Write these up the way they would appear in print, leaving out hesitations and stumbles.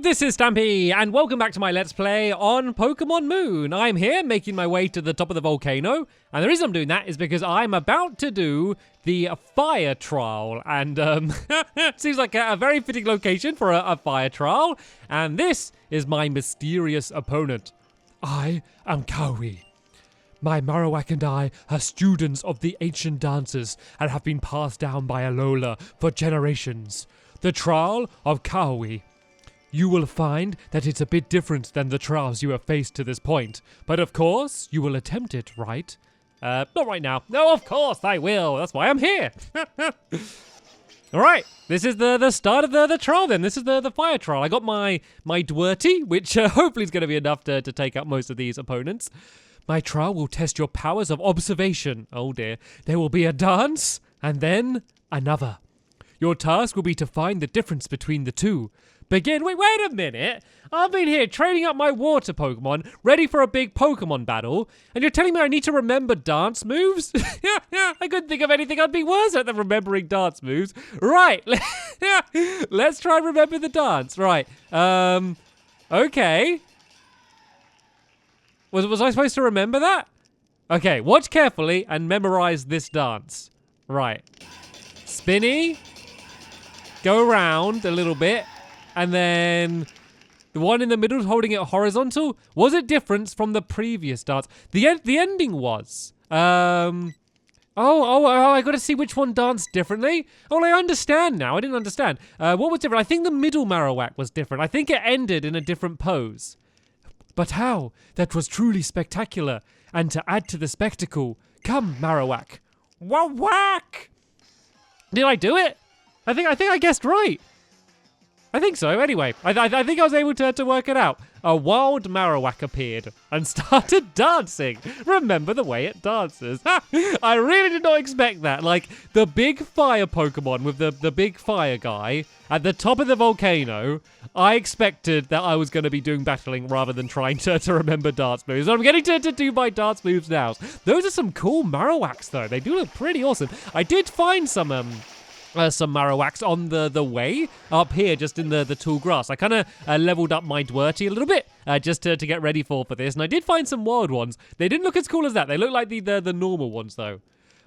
This is Stampy, and welcome back to my Let's Play on Pokemon Moon. I'm here making my way to the top of the volcano, and the reason I'm doing that is because I'm about to do the fire trial, and seems like a very fitting location for a fire trial, and this is my mysterious opponent. I am Kawi. My Marowak and I are students of the ancient dances and have been passed down by Alola for generations. The trial of Kawi. You will find that it's a bit different than the trials you have faced to this point. But of course, you will attempt it, right? Not right now. No, of course I will. That's why I'm here. Alright, this is the start of the trial then. This is the fire trial. I got my Dwirty, which hopefully is going to be enough to take out most of these opponents. My trial will test your powers of observation. Oh dear. There will be a dance, and then another. Your task will be to find the difference between the two. Wait a minute. I've been here training up my water Pokemon, ready for a big Pokemon battle, and you're telling me I need to remember dance moves? I couldn't think of anything I'd be worse at than remembering dance moves. Right. Let's try and remember the dance. Right. Okay. Was I supposed to remember that? Okay, watch carefully and memorize this dance. Right. Spinny. Go around a little bit. And then the one in the middle holding it horizontal. Was it different from the previous dance? The ending was. I got to see which one danced differently. Oh, I understand now. I didn't understand. What was different? I think the middle Marowak was different. I think it ended in a different pose. But how? That was truly spectacular. And to add to the spectacle, come, Marowak. Whack! Did I do it? I think I guessed right. I think so. Anyway, I think I was able to work it out. A wild Marowak appeared and started dancing. Remember the way it dances. I really did not expect that. Like, the big fire Pokemon with the big fire guy at the top of the volcano, I expected that I was going to be doing battling rather than trying to remember dance moves. I'm getting to do my dance moves now. Those are some cool Marowaks, though. They do look pretty awesome. I did find some Marowaks on the way up here, just in the tall grass. I kind of leveled up my Dwirty a little bit, just to get ready for this. And I did find some wild ones. They didn't look as cool as that. They look like the normal ones, though.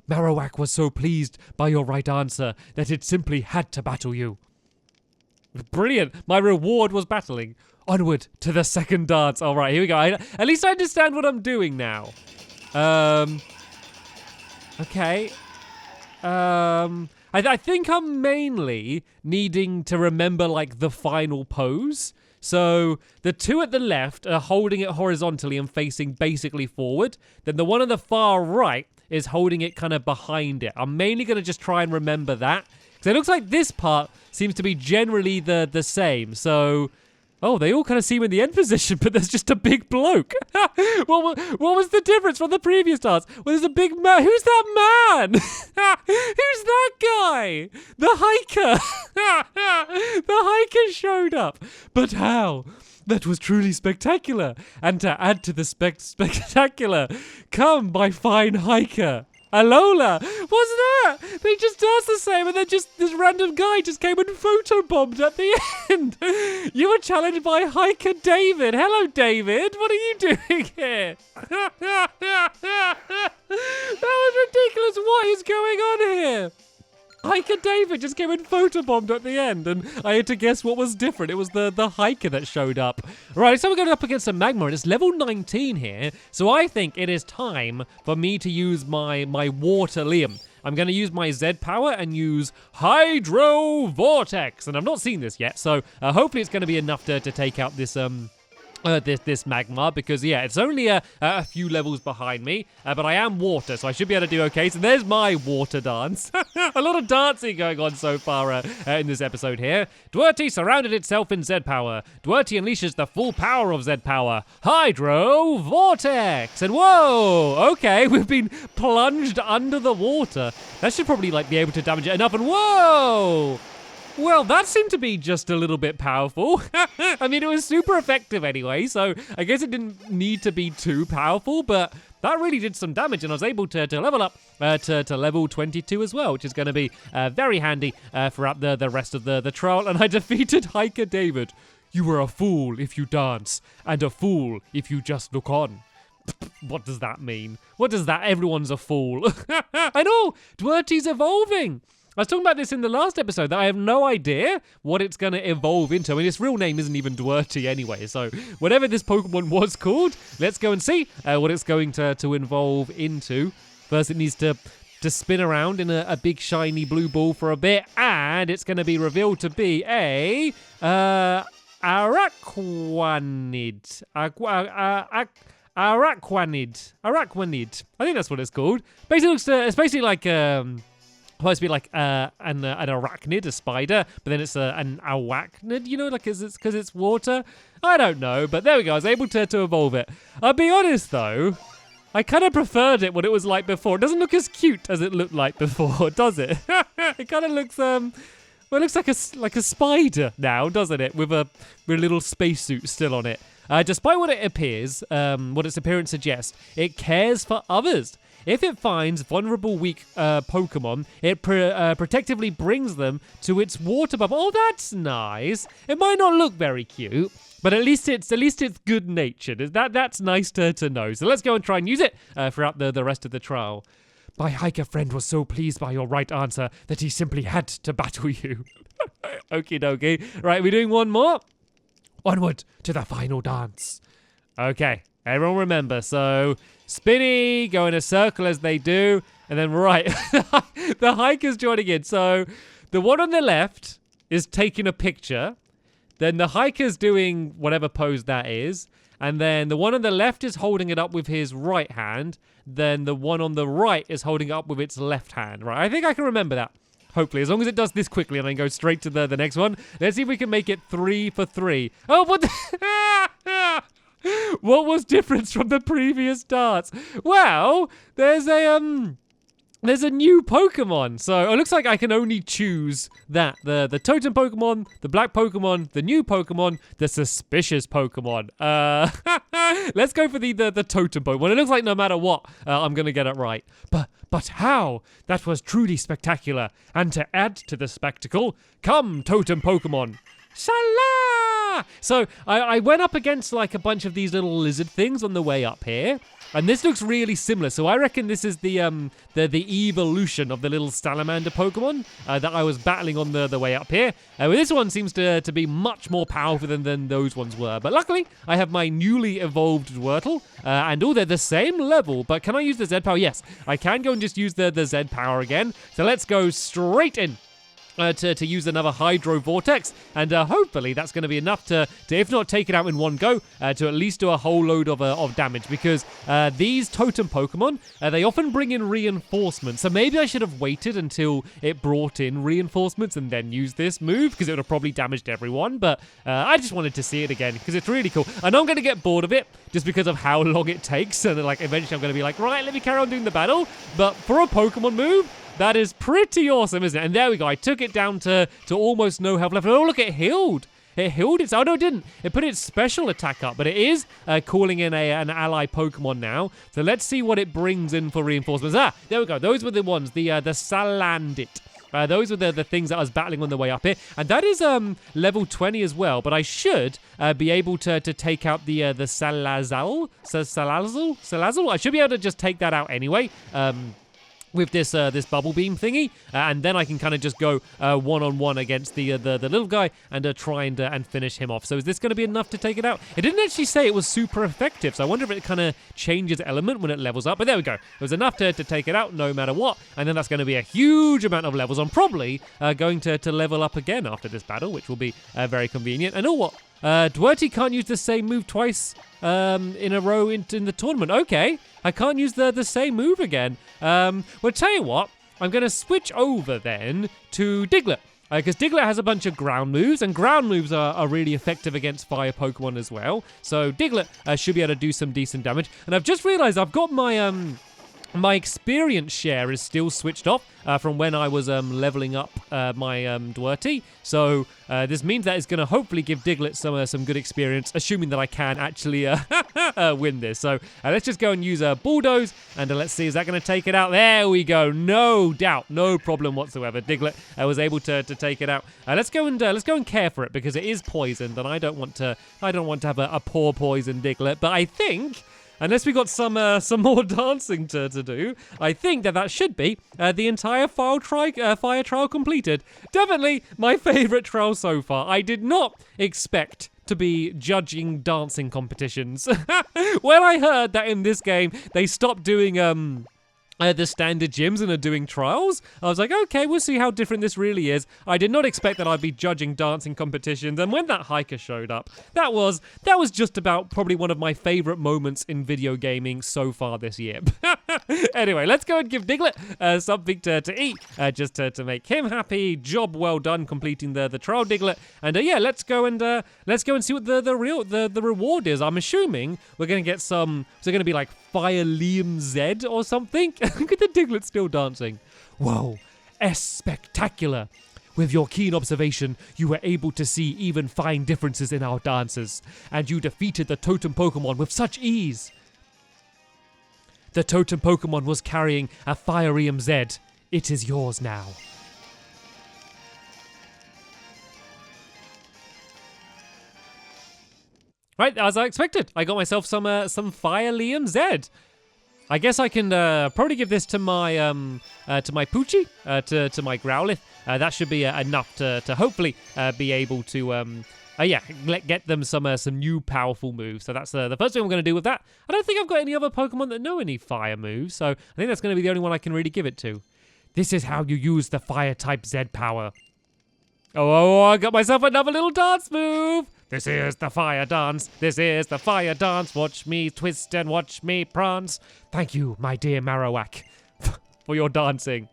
Marowak was so pleased by your right answer that it simply had to battle you. Brilliant. My reward was battling. Onward to the second dance. All right, here we go. At least I understand what I'm doing now. Okay. I think I'm mainly needing to remember, like, the final pose. So the two at the left are holding it horizontally and facing basically forward. Then the one on the far right is holding it kind of behind it. I'm mainly going to just try and remember that. Because it looks like this part seems to be generally the same. So... oh, they all kind of seem in the end position, but there's just a big bloke. What was the difference from the previous dance? Well, there's a big man. Who's that man? Who's that guy? The hiker. The hiker showed up. But how? That was truly spectacular. And to add to the spectacular, come, my fine hiker. Alola! What's that? They just danced the same, and then just this random guy just came and photobombed at the end. You were challenged by Hiker David. Hello, David. What are you doing here? That was ridiculous. What is going on here? Hiker David just came and photobombed at the end, and I had to guess what was different. It was the hiker that showed up. Right, so we're going up against a Magmar, and it's level 19 here, so I think it is time for me to use my Water Liam. I'm going to use my Z power and use Hydro Vortex, and I've not seen this yet, so hopefully it's going to be enough to take out this this Magmar, because yeah, it's only a few levels behind me, but I am water, so I should be able to do okay. So there's my water dance. A lot of dancing going on so far in this episode here. Dwirty surrounded itself in Z power. Dwirty unleashes the full power of Z power. Hydro Vortex, and whoa, okay, we've been plunged under the water. That should probably like be able to damage it enough, and whoa. Well, that seemed to be just a little bit powerful. I mean, it was super effective anyway, so I guess it didn't need to be too powerful, but that really did some damage, and I was able to level up to level 22 as well, which is going to be very handy throughout the rest of the trial, and I defeated Hiker David. You are a fool if you dance, and a fool if you just look on. What does that mean? What does that? Everyone's a fool. I know, Dwerty's evolving. I was talking about this in the last episode, that I have no idea what it's going to evolve into. I mean, its real name isn't even Dwerty anyway, so whatever this Pokemon was called, let's go and see what it's going to evolve into. First, it needs to spin around in a big shiny blue ball for a bit, and it's going to be revealed to be a Araquanid. Araquanid. I think that's what it's called. Basically, it's basically like supposed to be like an arachnid, a spider, but then it's an awachnid, you know, like because it's water. I don't know, but there we go. I was able to evolve it. I'll be honest though, I kind of preferred it what it was like before. It doesn't look as cute as it looked like before, does it? It kind of looks well, it looks like a spider now, doesn't it? With a little spacesuit still on it. Despite what it appears, what its appearance suggests, it cares for others. If it finds vulnerable, weak Pokemon, it protectively brings them to its water bubble. Oh, that's nice. It might not look very cute, but at least it's good-natured. That's nice to know. So let's go and try and use it throughout the rest of the trial. My hiker friend was so pleased by your right answer that he simply had to battle you. Okie dokie. Right, we're doing one more. Onward to the final dance. Okay, everyone remember. So, Spinny, go in a circle as they do. And then, right, the hiker's joining in. So, the one on the left is taking a picture. Then the hiker's doing whatever pose that is. And then the one on the left is holding it up with his right hand. Then the one on the right is holding it up with its left hand. Right, I think I can remember that. Hopefully, as long as it does this quickly and then go straight to the next one. Let's see if we can make it 3 for 3. Oh, what what was different from the previous darts? Well, there's a new Pokemon. So it looks like I can only choose that. The Totem Pokemon, the Black Pokemon, the new Pokemon, the suspicious Pokemon. Let's go for the Totem Pokemon. It looks like no matter what, I'm going to get it right. But how? That was truly spectacular. And to add to the spectacle, come Totem Pokemon. Shala! So I went up against like a bunch of these little lizard things on the way up here. And this looks really similar. So I reckon this is the evolution of the little salamander Pokemon that I was battling on the way up here. Well, this one seems to be much more powerful than those ones were. But luckily, I have my newly evolved Dwurtle. And they're the same level. But can I use the Z power? Yes, I can go and just use the Z power again. So let's go straight in. To use another Hydro Vortex, and hopefully that's going to be enough to if not take it out in one go, to at least do a whole load of damage, because these Totem Pokemon, they often bring in reinforcements, so maybe I should have waited until it brought in reinforcements and then used this move, because it would have probably damaged everyone, but I just wanted to see it again, because it's really cool. I know I'm going to get bored of it, just because of how long it takes, and like eventually I'm going to be like, right, let me carry on doing the battle, but for a Pokemon move, that is pretty awesome, isn't it? And there we go. I took it down to almost no health left. Oh, look, it healed. It healed its... Oh, no, it didn't. It put its special attack up, but it is calling in an ally Pokemon now. So let's see what it brings in for reinforcements. Ah, there we go. Those were the ones, the Salandit. Those were the things that I was battling on the way up here. And that is level 20 as well. But I should be able to take out the Salazzle. Salazzle? I should be able to just take that out anyway. With this bubble beam thingy, and then I can kind of just go one-on-one against the little guy and try and finish him off. So is this going to be enough to take it out? It didn't actually say it was super effective, so I wonder if it kind of changes element when it levels up. But there we go. It was enough to take it out no matter what, and then that's going to be a huge amount of levels. I'm probably going to level up again after this battle, which will be very convenient. And oh, what? Dwerty can't use the same move twice in a row in the tournament. Okay, I can't use the same move again. Well, tell you what, I'm going to switch over then to Diglett. Because Diglett has a bunch of ground moves, and ground moves are really effective against fire Pokemon as well. So Diglett should be able to do some decent damage. And I've just realized I've got my My experience share is still switched off from when I was leveling up my Dwerty. So this means that it's going to hopefully give Diglett some good experience, assuming that I can actually win this. So let's just go and use a Bulldoze, and let's see, is that going to take it out? There we go. No doubt, no problem whatsoever. Diglett was able to take it out. Let's go and care for it, because it is poisoned, and I don't want to have a poor poison Diglett. But I think, unless we got some more dancing to do, I think that should be the entire fire trial completed. Definitely my favorite trial so far. I did not expect to be judging dancing competitions. When I heard that in this game they stopped doing the standard gyms and are doing trials, I was like, okay, we'll see how different this really is. I did not expect that I'd be judging dancing competitions, and when that hiker showed up, that was just about probably one of my favorite moments in video gaming so far this year. Anyway, let's go and give Diglett something to eat, just to make him happy. Job well done completing the trial, Diglett. And yeah, let's go and see what the reward is. I'm assuming we're gonna get some. Is it gonna be like Fire Liam Z or something? Look at the Diglett still dancing. Whoa, spectacular. With your keen observation, you were able to see even fine differences in our dances, and you defeated the Totem Pokemon with such ease. The Totem Pokemon was carrying a Firium Z. It is yours now. Right, as I expected, I got myself some Fire Liam Z. I guess I can probably give this to my Poochie, to my Growlithe. That should be enough to hopefully be able to get them some new powerful moves. So that's the first thing I'm going to do with that. I don't think I've got any other Pokemon that know any fire moves, so I think that's going to be the only one I can really give it to. This is how you use the Fire type Z power. Oh, I got myself another little dance move. This is the fire dance. This is the fire dance. Watch me twist and watch me prance. Thank you, my dear Marowak, for your dancing.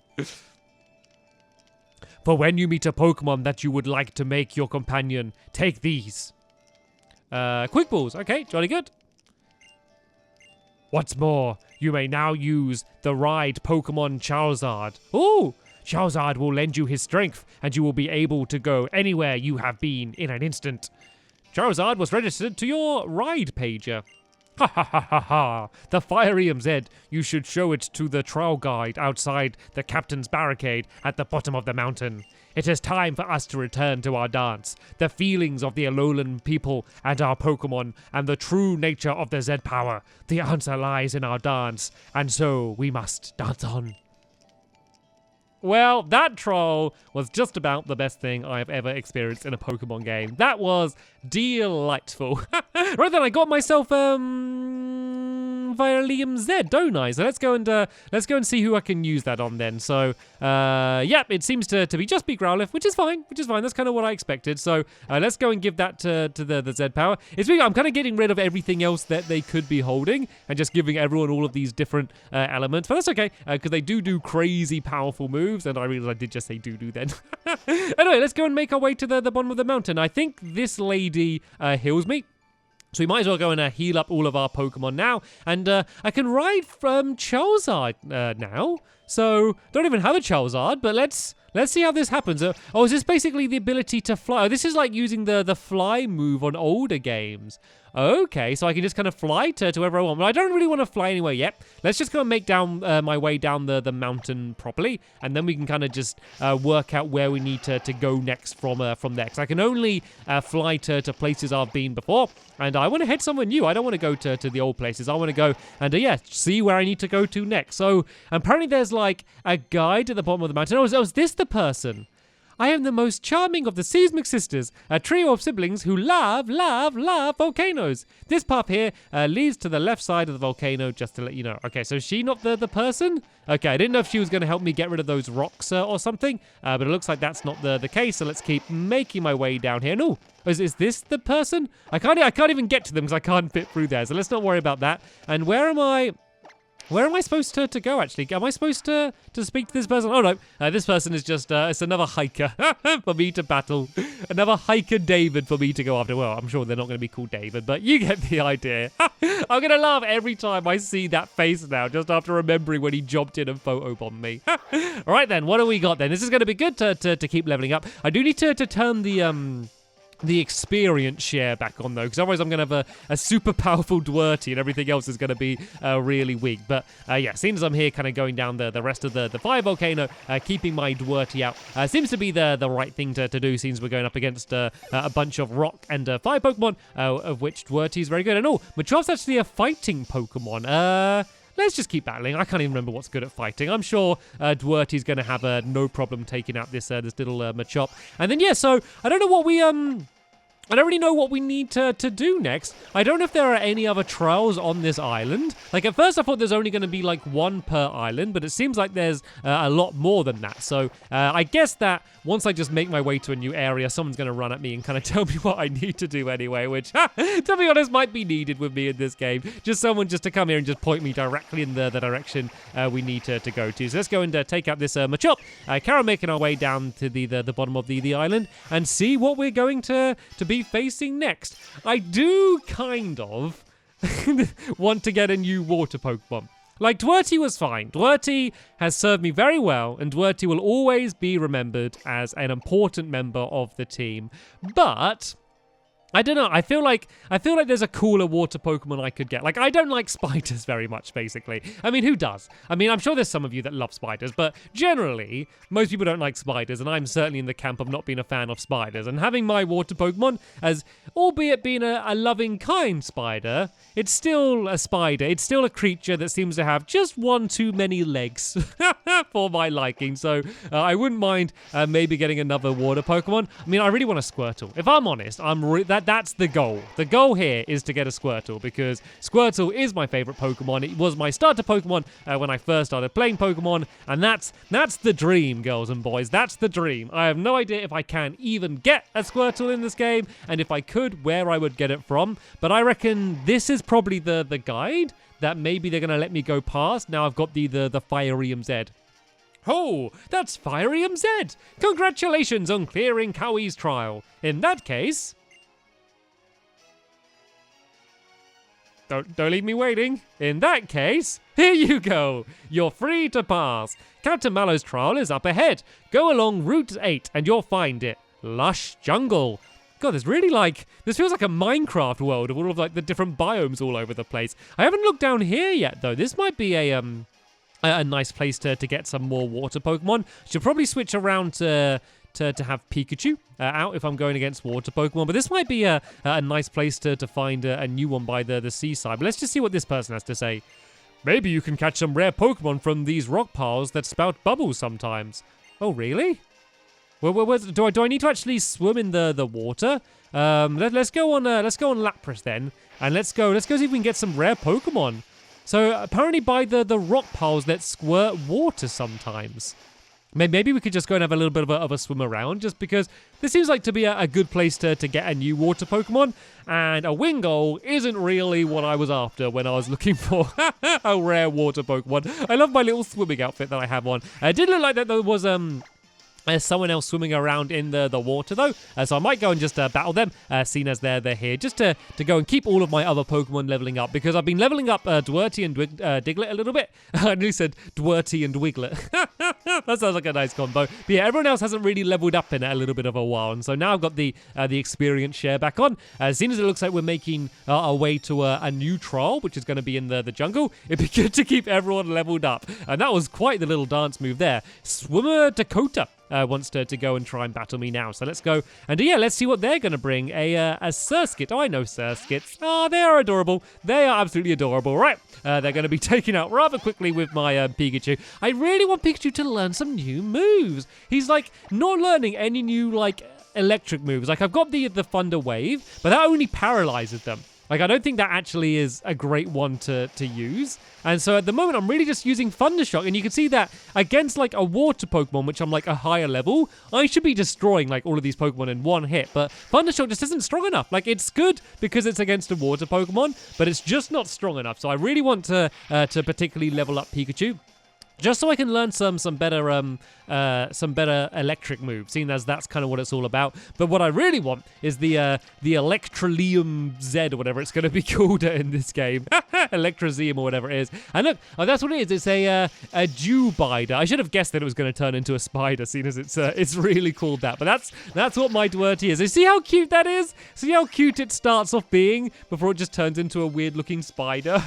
For when you meet a Pokemon that you would like to make your companion, take these. Quick balls. Okay, jolly good. What's more, you may now use the Ride Pokemon Charizard. Ooh! Charizard will lend you his strength, and you will be able to go anywhere you have been in an instant. Charizard was registered to your ride pager. Ha ha ha ha ha! The Firium Z. You should show it to the trial guide outside the captain's barricade at the bottom of the mountain. It is time for us to return to our dance. The feelings of the Alolan people and our Pokemon, and the true nature of the Z power. The answer lies in our dance, and so we must dance on. Well, that trial was just about the best thing I've ever experienced in a Pokemon game. That was delightful. Right then, I got myself Liam Z, don't I? So let's go and see who I can use that on then. So yeah, it seems to be just be Growlithe, which is fine. That's kind of what I expected. So let's go and give that to the Z power. I'm kind of getting rid of everything else that they could be holding and just giving everyone all of these different elements. But that's okay, because they do crazy powerful moves, and I realized I did just say do then. Anyway, let's go and make our way to the bottom of the mountain. I think this lady heals me. So we might as well go and heal up all of our Pokemon now. And I can ride from Charizard now. So, don't even have a Charizard, but let's see how this happens. Oh, is this basically the ability to fly? Oh, this is like using the fly move on older games. Okay, so I can just kind of fly to wherever I want. But I don't really want to fly anywhere yet. Let's just go and make down my way down the mountain properly, and then we can kind of just work out where we need to go next from there. Because I can only fly to places I've been before, and I want to head somewhere new. I don't want to go to the old places. I want to go and see where I need to go to next. So apparently there's like a guide at the bottom of the mountain. Oh, is this the person? I am the most charming of the Seismic Sisters, a trio of siblings who love volcanoes. This path here leads to the left side of the volcano, just to let you know. Okay, so is she not the person? Okay, I didn't know if she was going to help me get rid of those rocks or something, but it looks like that's not the case, so let's keep making my way down here. No, is this the person? I can't even get to them because I can't fit through there, so let's not worry about that. And where am I Where am I supposed to go, actually? Am I supposed to speak to this person? Oh, no. This person is just, it's another hiker for me to battle. Another hiker David for me to go after. Well, I'm sure they're not going to be called David, but you get the idea. I'm going to laugh every time I see that face now, just after remembering when he jumped in and photobombed me. All right, then. What do we got, then? This is going to be good to keep leveling up. I do need to turn the experience share back on, though, because otherwise I'm going to have a super powerful Dwerty and everything else is going to be really weak. But yeah, seeing as I'm here kind of going down the rest of the fire volcano, keeping my Dwerty out seems to be the right thing to do, since we're going up against a bunch of rock and fire Pokemon, of which Dwerty is very good. And Machoff's actually a fighting Pokemon. Let's just keep battling. I can't even remember what's good at fighting. I'm sure Dwerty's going to have no problem taking out this little Machop. And then, yeah, so I don't know what we... I don't really know what we need to do next. I don't know if there are any other trials on this island. Like, at first I thought there's only going to be, like, one per island, but it seems like there's a lot more than that. So, I guess that once I just make my way to a new area, someone's going to run at me and kind of tell me what I need to do anyway, which, to be honest, might be needed with me in this game. Just someone just to come here and just point me directly in the direction we need to go to. So let's go and take out this Machop. Carol making our way down to the bottom of the island and see what we're going to be facing next. I do kind of want to get a new water Pokemon. Like, Dwerty was fine. Dwerty has served me very well, and Dwerty will always be remembered as an important member of the team. But I don't know. I feel like there's a cooler water Pokemon I could get. Like, I don't like spiders very much, basically. I mean, who does? I mean, I'm sure there's some of you that love spiders, but generally, most people don't like spiders, and I'm certainly in the camp of not being a fan of spiders. And having my water Pokemon, as albeit being a loving, kind spider, it's still a spider. It's still a creature that seems to have just one too many legs for my liking. So I wouldn't mind maybe getting another water Pokemon. I mean, I really want a Squirtle. If I'm honest, that's the goal. The goal here is to get a Squirtle, because Squirtle is my favorite Pokemon. It was my starter Pokemon when I first started playing Pokemon, and that's the dream, girls and boys. That's the dream. I have no idea if I can even get a Squirtle in this game, and if I could, where I would get it from. But I reckon this is probably the guide that maybe they're going to let me go past. Now I've got the Firium Z. Oh, that's Firium Z! Congratulations on clearing Cowie's trial. In that case... Don't leave me waiting. In that case, here you go. You're free to pass. Captain Mallow's trial is up ahead. Go along Route 8 and you'll find it. Lush Jungle. God, this feels like a Minecraft world of all of, like, the different biomes all over the place. I haven't looked down here yet, though. This might be a nice place to get some more water Pokemon. Should probably switch around to have Pikachu out if I'm going against water Pokemon. But this might be a nice place to find a new one by the seaside. But let's just see what this person has to say. Maybe you can catch some rare Pokemon from these rock piles that spout bubbles sometimes. Oh, really? Well, do I need to actually swim in the water? Let's go on Lapras then, and let's go see if we can get some rare Pokemon. So apparently by the rock piles that squirt water sometimes. Maybe we could just go and have a little bit of a swim around, just because this seems like to be a good place to get a new water Pokemon, and a Wingull isn't really what I was after when I was looking for a rare water Pokemon. I love my little swimming outfit that I have on. It did look like that there was There's someone else swimming around in the water, though. So I might go and just battle them, seeing as they're here, just to go and keep all of my other Pokemon leveling up, because I've been leveling up Dwerty and Diglett a little bit. I nearly said Dwerty and Wiglet. That sounds like a nice combo. But yeah, everyone else hasn't really leveled up in a little bit of a while, and so now I've got the experience share back on. As soon as it looks like we're making our way to a new trial, which is going to be in the jungle, it'd be good to keep everyone leveled up. And that was quite the little dance move there. Swimmer Dakota wants to go and try and battle me now. So let's go. And yeah, let's see what they're going to bring. A Surskit. Oh, I know Surskits. Oh, they are adorable. They are absolutely adorable. Right. They're going to be taken out rather quickly with my Pikachu. I really want Pikachu to learn some new moves. He's like not learning any new like electric moves. Like I've got the Thunder Wave, but that only paralyzes them. Like, I don't think that actually is a great one to use. And so at the moment, I'm really just using Thundershock. And you can see that against, like, a water Pokemon, which I'm, like, a higher level, I should be destroying, like, all of these Pokemon in one hit. But Thundershock just isn't strong enough. Like, it's good because it's against a water Pokemon, but it's just not strong enough. So I really want to particularly level up Pikachu, just so I can learn some better electric moves, seeing as that's kind of what it's all about. But what I really want is the Electroleum Z, or whatever it's going to be called in this game. Electrozeum or whatever it is. And look, that's what it is. It's a Dewbider. I should have guessed that it was going to turn into a spider, seeing as it's really called that. But that's what my Dwerty is. You see how cute that is? See how cute it starts off being before it just turns into a weird-looking spider?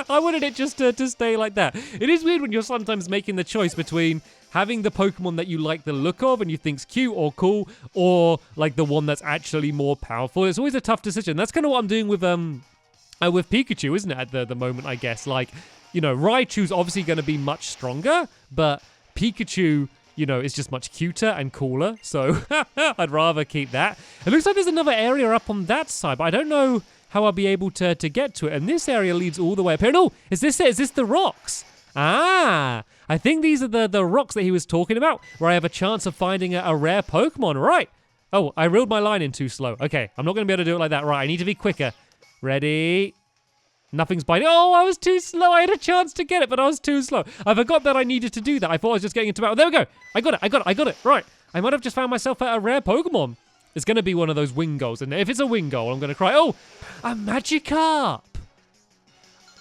I wanted it just to stay like that. It is weird when you're sometimes making the choice between having the Pokemon that you like the look of and you think's cute or cool, or like the one that's actually more powerful. It's always a tough decision. That's kind of what I'm doing with Pikachu, isn't it, at the moment, I guess. Like, you know, Raichu's obviously going to be much stronger, but Pikachu, you know, is just much cuter and cooler, so I'd rather keep that. It looks like there's another area up on that side, but I don't know how I'll be able to get to it. And this area leads all the way up here. No, is this it? Is this the rocks? Ah, I think these are the rocks that he was talking about, where I have a chance of finding a rare Pokemon. Right. Oh, I reeled my line in too slow. Okay, I'm not going to be able to do it like that. Right, I need to be quicker. Ready? Nothing's biting. Oh, I was too slow. I had a chance to get it, but I was too slow. I forgot that I needed to do that. I thought I was just getting into battle. There we go. I got it. Right. I might have just found myself a rare Pokemon. It's going to be one of those Wingulls. And if it's a Wingull, I'm going to cry. Oh, a Magikarp.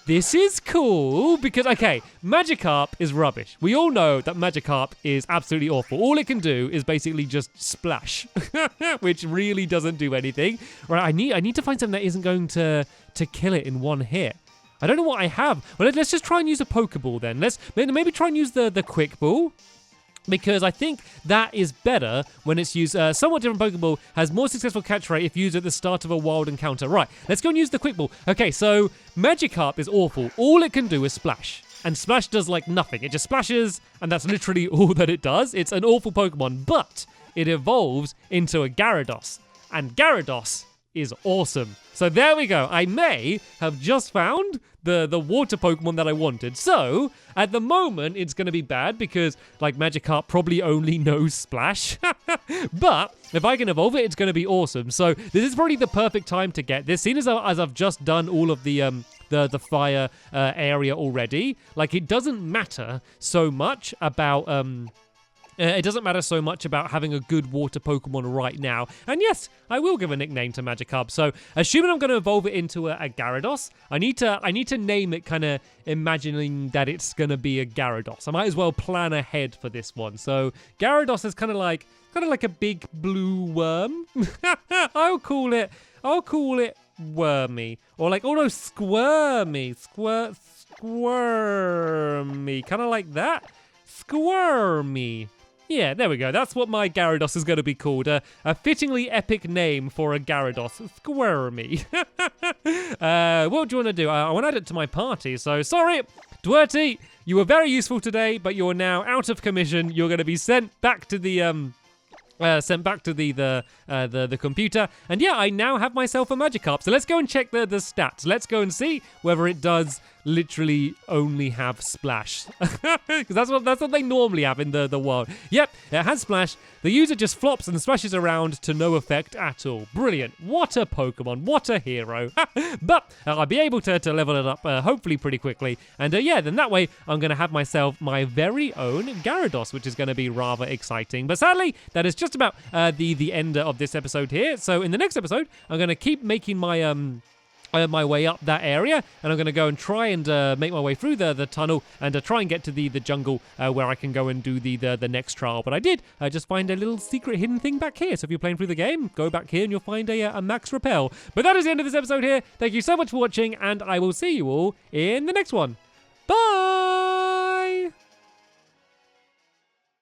This is cool because, okay, Magikarp is rubbish. We all know that Magikarp is absolutely awful. All it can do is basically just splash, which really doesn't do anything. Right, I need to find something that isn't going to kill it in one hit. I don't know what I have. Well, let's just try and use a Pokeball then. Let's maybe try and use the Quick Ball, because I think that is better when it's used. Somewhat different Pokeball has more successful catch rate if used at the start of a wild encounter. Right, let's go and use the Quick Ball. Okay, so Magikarp is awful. All it can do is splash. And splash does like nothing. It just splashes, and that's literally all that it does. It's an awful Pokemon, but it evolves into a Gyarados. And Gyarados is awesome. So there we go. I may have just found the water Pokemon that I wanted. So at the moment, it's going to be bad because like Magikarp probably only knows Splash. But if I can evolve it, it's going to be awesome. So this is probably the perfect time to get this. Seeing as I've just done all of the fire area already, like it doesn't matter so much about having a good water Pokemon right now. And yes, I will give a nickname to Magikarp. So, assuming I'm going to evolve it into a Gyarados, I need to name it kind of imagining that it's going to be a Gyarados. I might as well plan ahead for this one. So, Gyarados is kind of like a big blue worm. I'll call it Wormy. Or like, oh no, Squirmy. Squirmy. Kind of like that. Squirmy. Yeah, there we go. That's what my Gyarados is going to be called. A fittingly epic name for a Gyarados. Squirmy. What do you want to do? I want to add it to my party, so sorry. Dwerty, you were very useful today, but you're now out of commission. You're going to be sent back to the computer. And yeah, I now have myself a Magikarp. So let's go and check the stats. Let's go and see whether it does literally only have Splash. Because that's what they normally have in the wild. Yep, it has Splash. The user just flops and splashes around to no effect at all. Brilliant. What a Pokemon. What a hero. But I'll be able to level it up hopefully pretty quickly. And yeah, then that way I'm going to have myself my very own Gyarados, which is going to be rather exciting. But sadly, that is just about the end of this episode here. So in the next episode, I'm going to keep making my way up that area, and I'm going to go and try and make my way through the tunnel and try and get to the jungle where I can go and do the next trial. But I did just find a little secret hidden thing back here. So if you're playing through the game, go back here and you'll find a max repel. But that is the end of this episode here. Thank you so much for watching, and I will see you all in the next one.